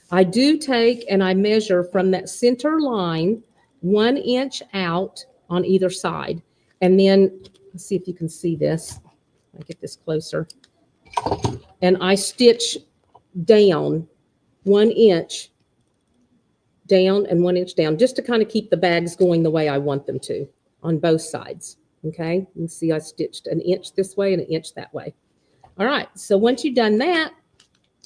I do take and I measure from that center line 1 inch out on either side. And then, let's see if you can see this. I'll get this closer. And I stitch down 1 inch down and 1 inch down just to kind of keep the bags going the way I want them to on both sides. Okay, you can see I stitched 1 inch this way and 1 inch that way. All right, so once you've done that,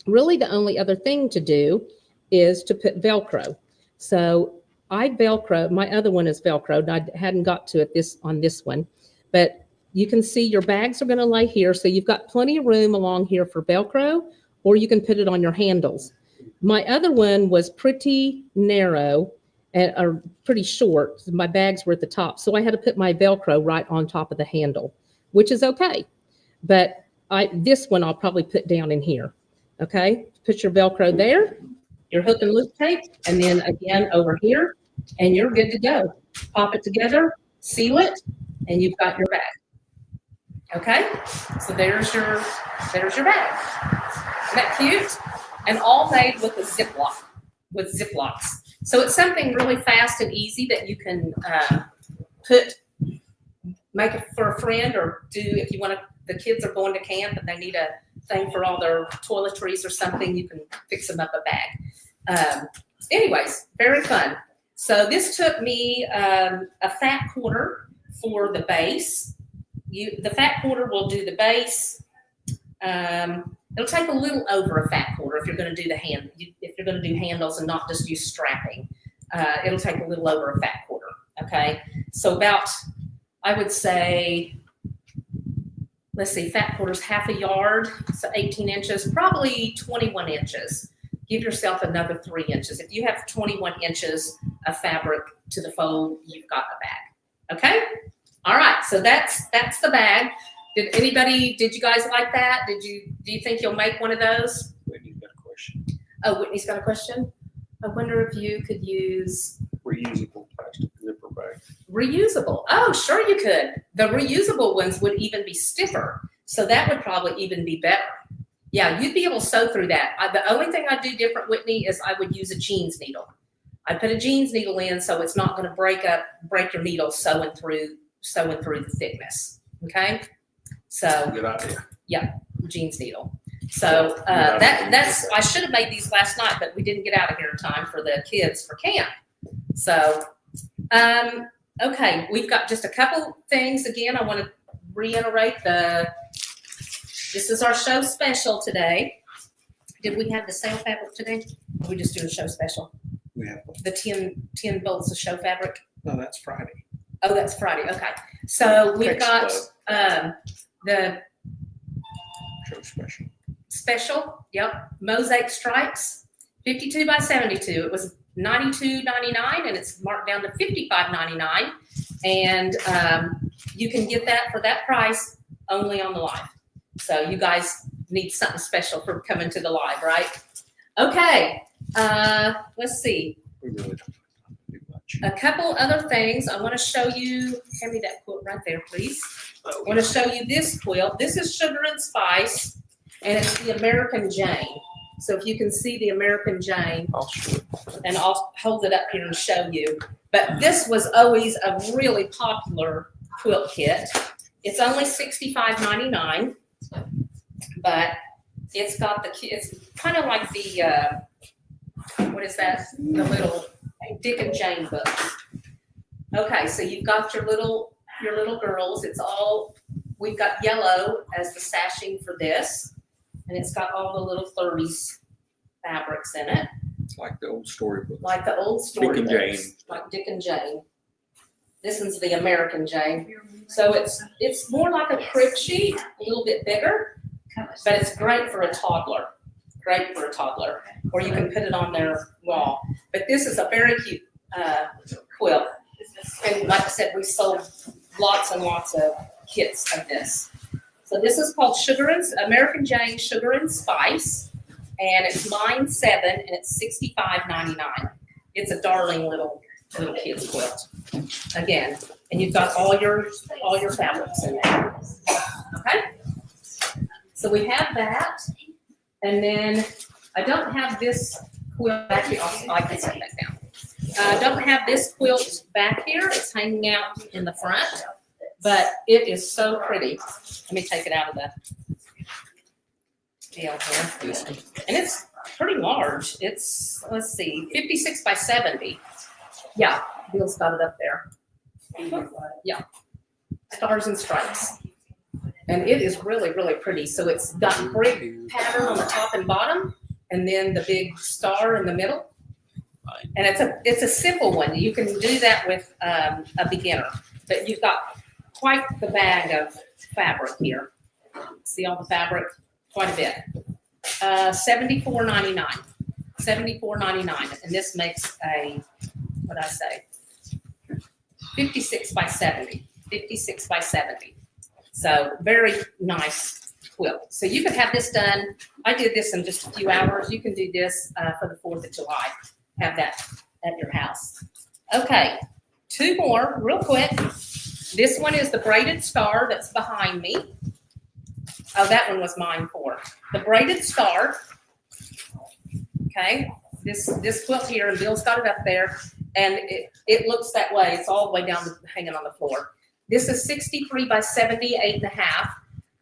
really the only other thing to do is to put Velcro. So I Velcro, my other one is Velcroed. I hadn't got to it on this one, but you can see your bags are going to lay here. So you've got plenty of room along here for Velcro, or you can put it on your handles. My other one was pretty narrow or pretty short. My bags were at the top. So I had to put my Velcro right on top of the handle, which is okay. But this one I'll probably put down in here. Okay, put your Velcro there, your hook and loop tape, and then again over here, and you're good to go. Pop it together, seal it, and you've got your bag. Okay, so there's your bag. Isn't that cute? And all made with Ziplocs. So it's something really fast and easy that you can make it for a friend, or do if you want to. The kids are going to camp and they need a thing for all their toiletries or something. You can fix them up a bag. Anyways, very fun. So this took me a fat quarter for the base. The fat quarter will do the base. It'll take a little over a fat quarter if you're going to do if you're going to do handles and not just use strapping. It'll take a little over a fat quarter. Okay, so about, I would say, let's see, fat quarter's half a yard, so 18 inches, probably 21 inches. Give yourself another 3 inches. If you have 21 inches of fabric to the fold, you've got a bag. Okay. All right, so that's the bag. Did you guys like that? Do you think you'll make one of those? Whitney's got a question. Oh, Whitney's got a question. I wonder if you could use Reusable plastic zipper bag. reusable. Oh, sure you could. The reusable ones would even be stiffer So that would probably even be better. Yeah, you'd be able to sew through that. The only thing I do different, Whitney, is I would use a jeans needle. I put a jeans needle in so it's not going to break your needle sewing through the thickness. Okay, so Good idea. jeans needle. So that's I should have made these last night, but we didn't get out of here in time for the kids for camp. So okay, we've got just a couple things. Again, I want to reiterate this is our show special today. Did we have the sale fabric today? Or are we just doing a show special? We have. The 10 bolts of show fabric. No, that's Friday. Oh, that's Friday. Okay. So we've got the Show special. special. Yep. Mosaic stripes, 52 by 72. It was $92.99 and it's marked down to $55.99. And you can get that for that price only on the live. So you guys need something special for coming to the live, right? Okay. Let's see. We really don't do much. A couple other things I want to show you. Hand me that quilt right there, please. I want to show you this quilt. This is Sugar and Spice, and it's the American Jane. So if you can see the American Jane, and I'll hold it up here and show you. But this was always a really popular quilt kit. It's only $65.99, but it's got it's kind of like the what is that? The little Dick and Jane books. Okay, so you've got your little girls. It's all, we've got yellow as the sashing for this, and it's got all the little 30s fabrics in it. It's like the old storybook. Like the old story Dick and books, Jane. like Dick and Jane. This one's the American Jane. So it's more like a crib sheet, a little bit bigger, but it's great for a toddler. Great for a toddler, or you can put it on their wall. But this is a very cute quilt. And like I said, we sold lots and lots of kits of this. So this is called American Jane Sugar and Spice, and it's line 7, and it's $65.99. It's a darling little kid's quilt. Again, and you've got all your fabrics in there. Okay. So we have that. And then I don't have this quilt back here. I can set that down. I don't have this quilt back here. It's hanging out in the front, but it is so pretty. Let me take it out of the deal here. And it's pretty large. It's, let's see, 56 by 70. Yeah, Bill's got it up there. Yeah, stars and stripes. And it is really, really pretty. So it's got brick pattern on the top and bottom, and then the big star in the middle. And it's a simple one. You can do that with a beginner, but you've got quite the bag of fabric here. See all the fabric? Quite a bit. $74.99. $74.99. And this makes a, what I say, 56 by 70. 56 by 70. So very nice quilt. So you could have this done. I did this in just a few hours. You can do this for the 4th of July. Have that at your house. Okay, 2 more real quick. This one is the braided star that's behind me. Oh, that one was mine for. The braided star. Okay, this quilt here, and Bill's got it up there, and it looks that way. It's all the way down, hanging on the floor. This is 63 by 70,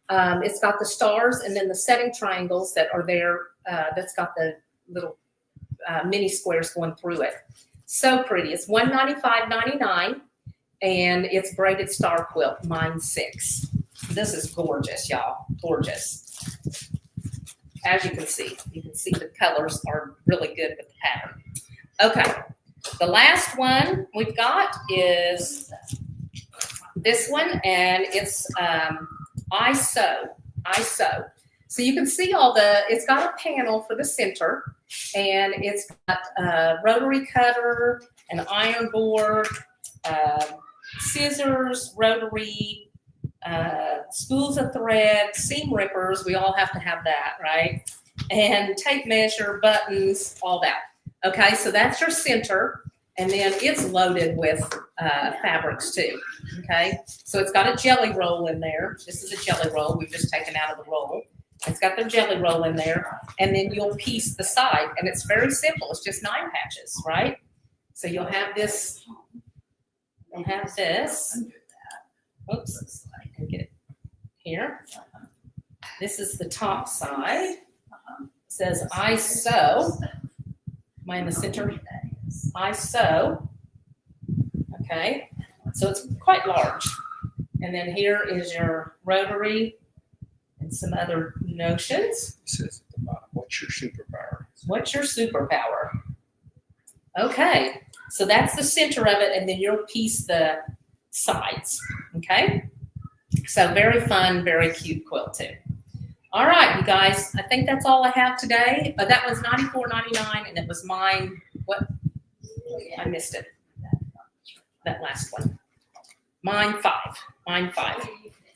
8.5. It's got the stars and then the setting triangles that are there. That's got the little mini squares going through it. So pretty. It's $195.99, and it's braided star quilt, mine 6. This is gorgeous, y'all. Gorgeous. As you can see the colors are really good with the pattern. Okay, the last one we've got is this one, and it's I sew. So you can see it's got a panel for the center, and it's got a rotary cutter, an iron board, scissors, rotary, spools of thread, seam rippers. We all have to have that, right? And tape measure, buttons, all that. Okay, so that's your center. And then it's loaded with fabrics too, okay? So it's got a jelly roll in there. This is a jelly roll we've just taken out of the roll. It's got the jelly roll in there, and then you'll piece the side, and it's very simple. It's just 9 patches, right? So you'll have this, oops, I can get it here. This is the top side. It says I sew. Am I in the center? I sew. Okay, so it's quite large. And then here is your rotary and some other notions. It says at the bottom, what's your superpower? What's your superpower? Okay, so that's the center of it, and then you'll piece the sides. Okay, so very fun, very cute quilt too. All right, you guys, I think that's all I have today. That was $94.99, and it was mine. What? I missed it. That last one. Mine 5.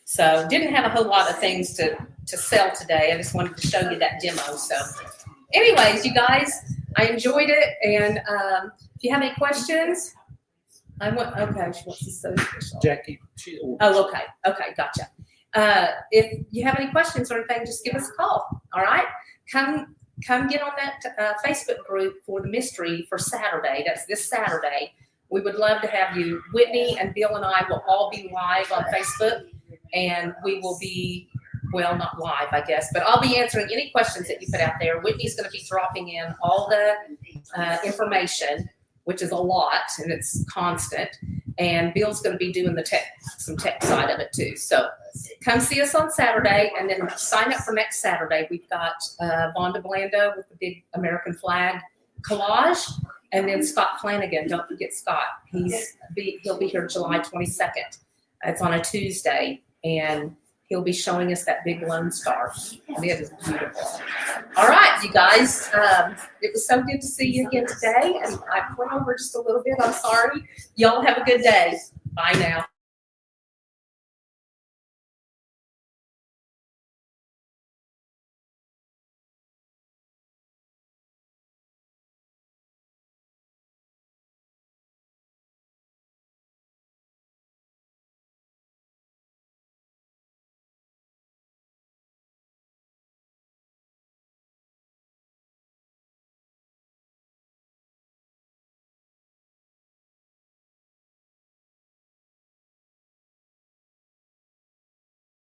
So didn't have a whole lot of things to sell today. I just wanted to show you that demo. So anyways, you guys, I enjoyed it. And if you have any questions, okay, she wants to sew special. Jackie. Oh, okay, gotcha. If you have any questions or anything, just give us a call. All right, come get on that Facebook group for the mystery for Saturday. That's this Saturday. We would love to have you. Whitney and Bill and I will all be live on Facebook, and we will be, well, not live, I guess, but I'll be answering any questions that you put out there. Whitney's going to be dropping in all the information, which is a lot, and it's constant. And Bill's going to be doing some tech side of it too. So come see us on Saturday, and then sign up for next Saturday. We've got Vonda Blando with the big American flag collage, and then Scott Flanagan. Don't forget Scott. He'll be here July 22nd. It's on a Tuesday, and he'll be showing us that big Lone Star. And it is beautiful. All right, you guys. It was so good to see you again today, and I went over just a little bit. I'm sorry. Y'all have a good day. Bye now.